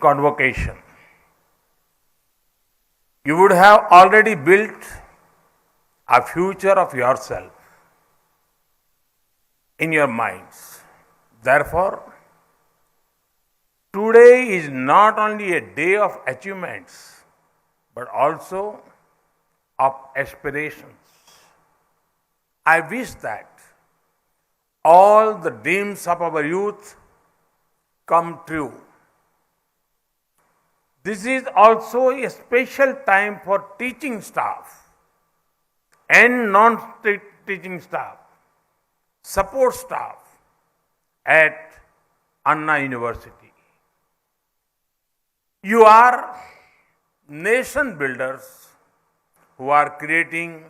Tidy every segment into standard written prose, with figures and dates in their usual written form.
Convocation. You would have already built a future of yourself in your minds. Therefore, today is not only a day of achievements, but also of aspirations. I wish that all the dreams of our youth come true. This is also a special time for teaching staff and non-teaching staff, support staff at Anna University. You are nation builders who are creating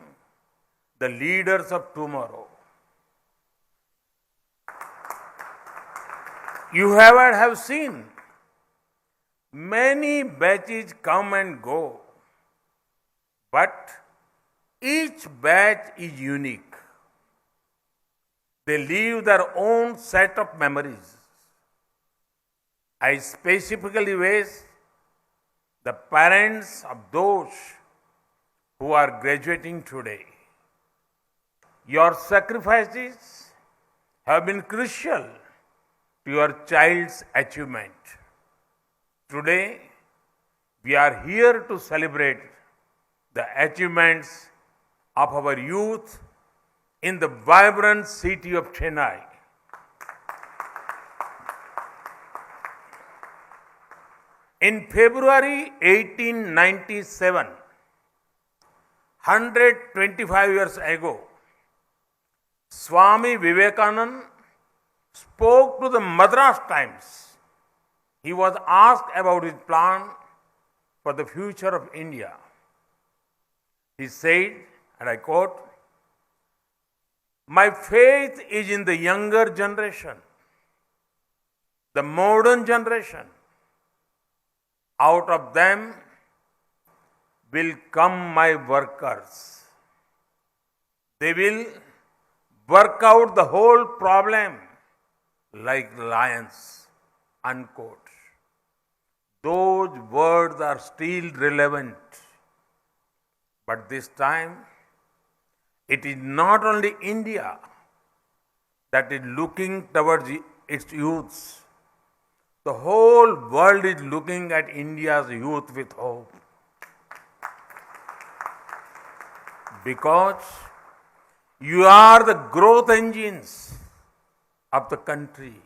the leaders of tomorrow. You have seen many batches come and go, but each batch is unique. They leave their own set of memories. I specifically wish the parents of those who are graduating today. Your sacrifices have been crucial to your child's achievement. Today, we are here to celebrate the achievements of our youth in the vibrant city of Chennai. In February 1897, 125 years ago, Swami Vivekananda spoke to the Madras Times. He was asked about his plan for the future of India. He said, and I quote, "My faith is in the younger generation, the modern generation. Out of them will come my workers. They will work out the whole problem like lions," unquote. Those words are still relevant. But this time, it is not only India that is looking towards its youths. The whole world is looking at India's youth with hope. Because you are the growth engines of the country,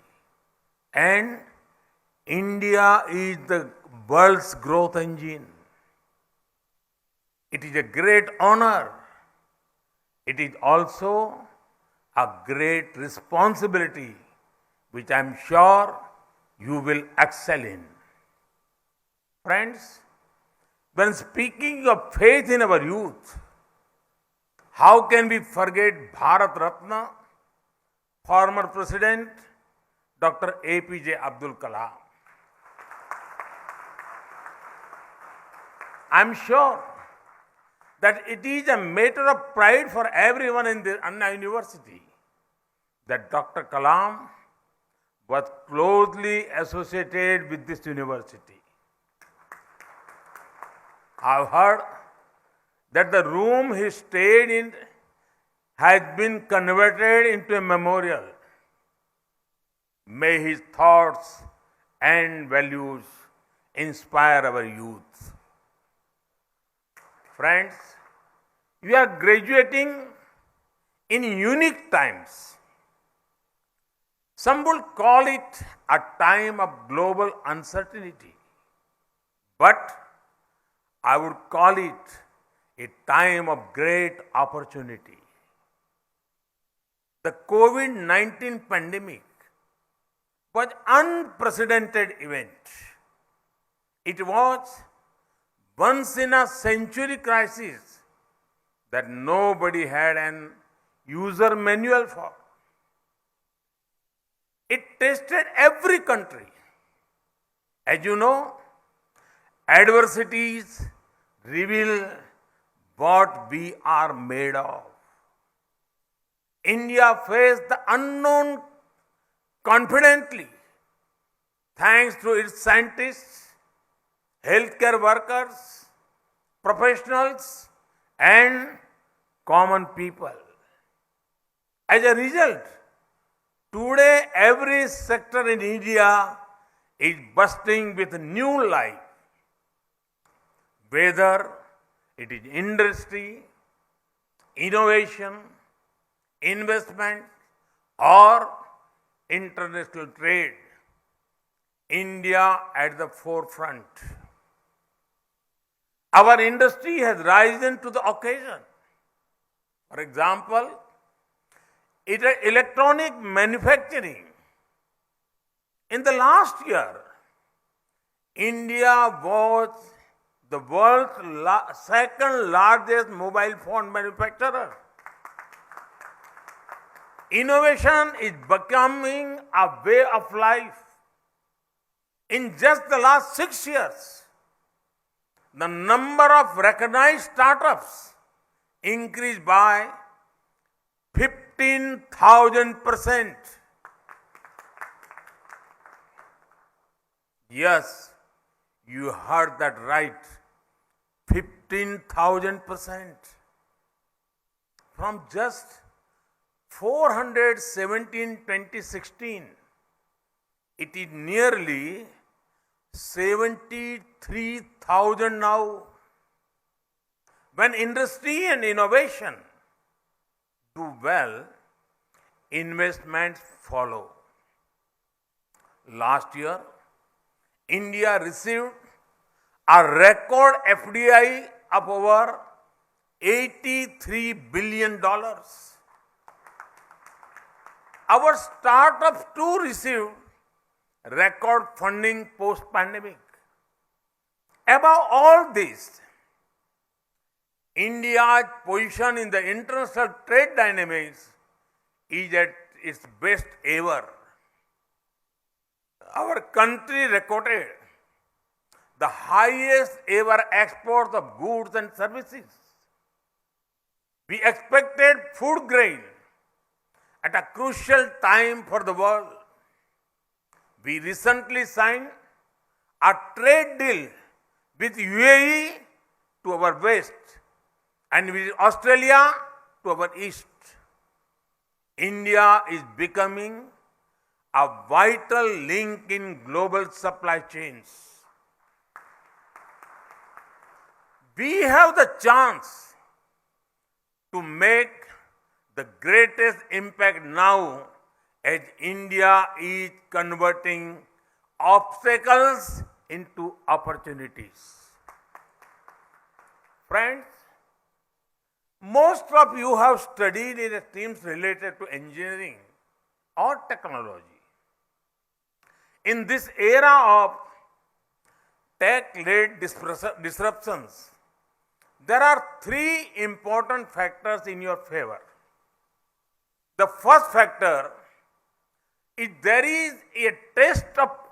and India is the world's growth engine. It is a great honor. It is also a great responsibility, which I am sure you will excel in. Friends, when speaking of faith in our youth, how can we forget Bharat Ratna, former President Dr. APJ Abdul Kalam? I am sure that it is a matter of pride for everyone in the Anna University that Dr. Kalam was closely associated with this university. I've heard that the room he stayed in has been converted into a memorial. May his thoughts and values inspire our youth. Friends, we are graduating in unique times. Some will call it a time of global uncertainty, but I would call it a time of great opportunity. The COVID-19 pandemic was an unprecedented event. It was once in a century crisis that nobody had an user manual for. It tested every country. As you know, adversities reveal what we are made of. India faced the unknown confidently, thanks to its scientists, healthcare workers, professionals, and common people. As a result, today every sector in India is bursting with new life, whether it is industry, innovation, investment, or international trade. India at the forefront. Our industry has risen to the occasion. For example, electronic manufacturing. In the last year, India was the world's second largest mobile phone manufacturer. Innovation is becoming a way of life. In just the last 6 years, the number of recognized startups increased by 15,000%. Yes, you heard that right. 15,000%. From just 417 in 2016, it is nearly 73,000 now. When industry and innovation do well, investments follow. Last year, India received a record FDI of over $83 billion. Our startups too received record funding post-pandemic. Above all this, India's position in the international trade dynamics is at its best ever. Our country recorded the highest ever exports of goods and services. We expected food grain at a crucial time for the world. We recently signed a trade deal with UAE to our west and with Australia to our east. India is becoming a vital link in global supply chains. We have the chance to make the greatest impact now as India is converting obstacles into opportunities. Friends, most of you have studied in streams related to engineering or technology. In this era of tech-led disruptions, there are three important factors in your favor. The first factor is there is a taste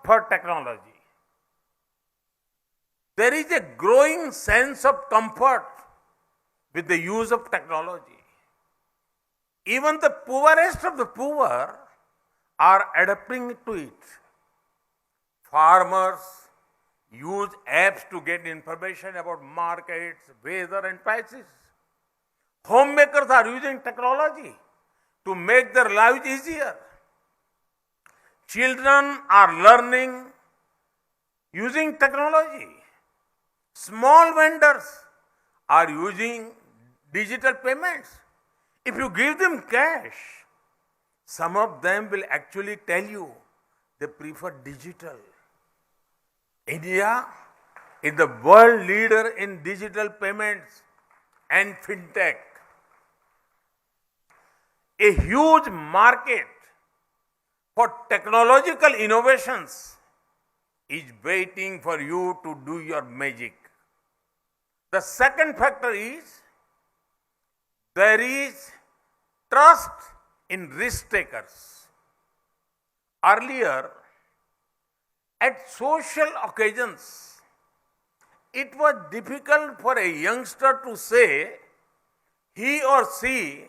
for technology. There is a growing sense of comfort with the use of technology. Even the poorest of the poor are adapting to it. Farmers use apps to get information about markets, weather and prices. Homemakers are using technology to make their lives easier. Children are learning using technology. Small vendors are using digital payments. If you give them cash, some of them will actually tell you they prefer digital. India is the world leader in digital payments and fintech. A huge market for technological innovations is waiting for you to do your magic. The second factor is there is trust in risk takers. Earlier, at social occasions, it was difficult for a youngster to say he or she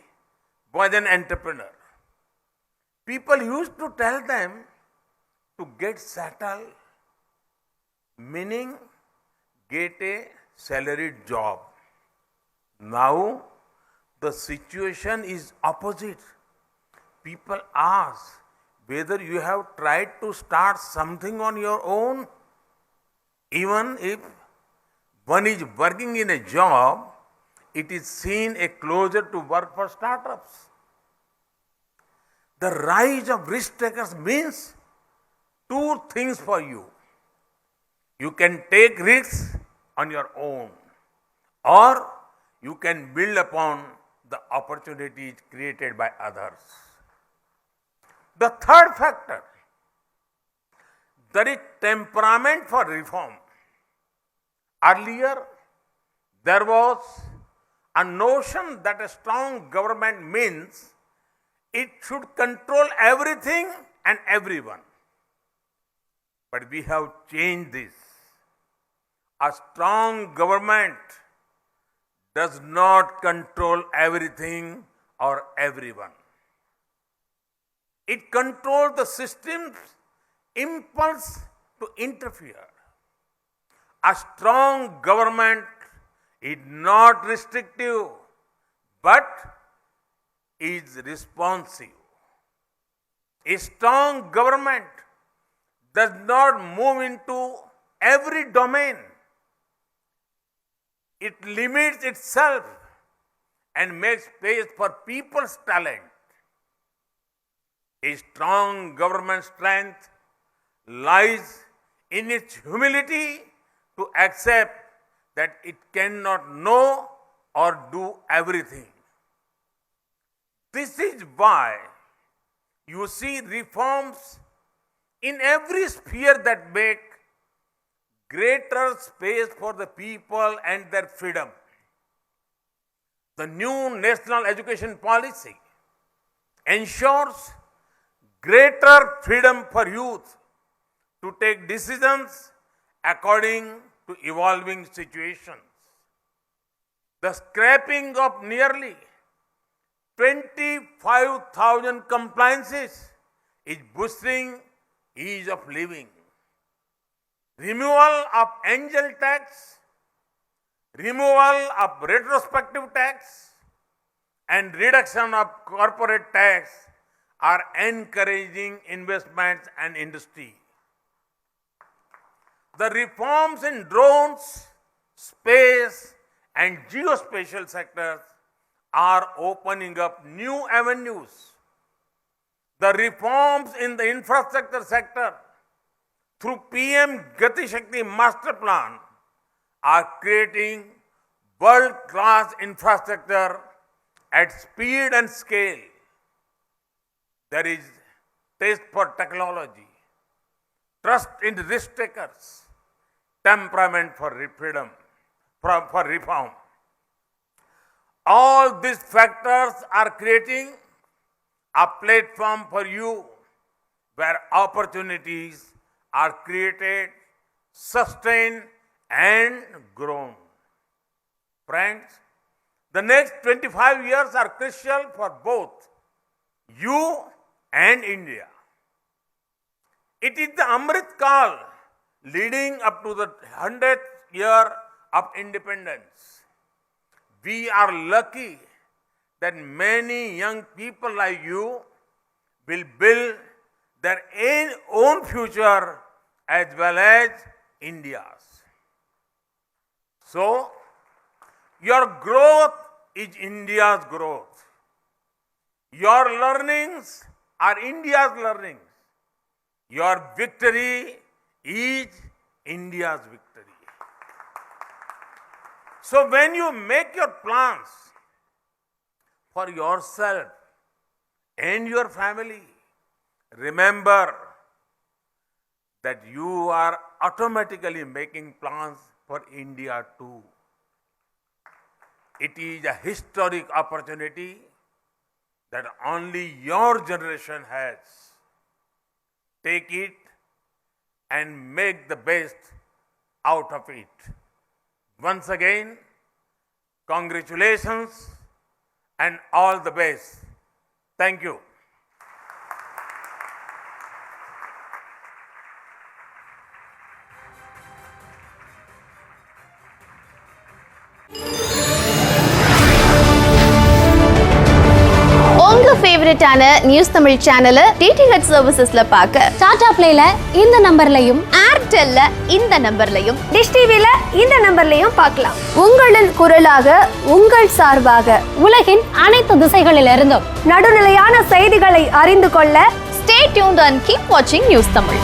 was an entrepreneur. People used to tell them to get settled, meaning get a salaried job. Now, the situation is opposite. People ask whether you have tried to start something on your own. Even if one is working in a job, it is seen a closer to work for startups. The rise of risk takers means two things for you. You can take risks on your own, or you can build upon the opportunities created by others. The third factor, there is temperament for reform. Earlier, there was a notion that a strong government means it should control everything and everyone. But we have changed this. A strong government does not control everything or everyone. It controls the system's impulse to interfere. A strong government is not restrictive, but is responsive. A strong government does not move into every domain. It limits itself and makes space for people's talent. A strong government strength lies in its humility to accept that it cannot know or do everything. This is why you see reforms in every sphere that make greater space for the people and their freedom. The new national education policy ensures greater freedom for youth to take decisions according to evolving situations. The scrapping of nearly 25,000 compliances is boosting ease of living. Removal of angel tax, removal of retrospective tax, and reduction of corporate tax are encouraging investments and industry. The reforms in drones, space, and geospatial sectors are opening up new avenues. The reforms in the infrastructure sector through PM Gati Shakti Master Plan are creating world-class infrastructure at speed and scale. There is taste for technology, trust in risk takers, temperament for freedom, for reform. All these factors are creating a platform for you where opportunities are created, sustained, and grown. Friends, the next 25 years are crucial for both you and India. It is the Amrit Kal leading up to the 100th year of independence. We are lucky that many young people like you will build their own future as well as India's. So, your growth is India's growth. Your learnings are India's learnings. Your victory is India's victory. So when you make your plans for yourself and your family, remember that you are automatically making plans for India too. It is a historic opportunity that only your generation has. Take it and make the best out of it. Once again, congratulations and all the best. Thank you. ஃபேவரட்டான news Tamil சேனலை DTH சர்வீசஸ்ல பார்க்க டாடா பிளேல இந்த நம்பர்லையும், ஏர்டெல்ல இந்த நம்பர்லையும், dish டிவில இந்த நம்பர்லையும் பார்க்கலாம். உங்களின் குரலாக, உங்கள் சார்பாக, உலகின் அனைத்து திசைகளிலிருந்தும் நடுநிலையான செய்திகளை அறிந்து கொள்ள ஸ்டே டியூன்ட் அண்ட் கீப் வாட்சிங் நியூஸ் தமிழ்.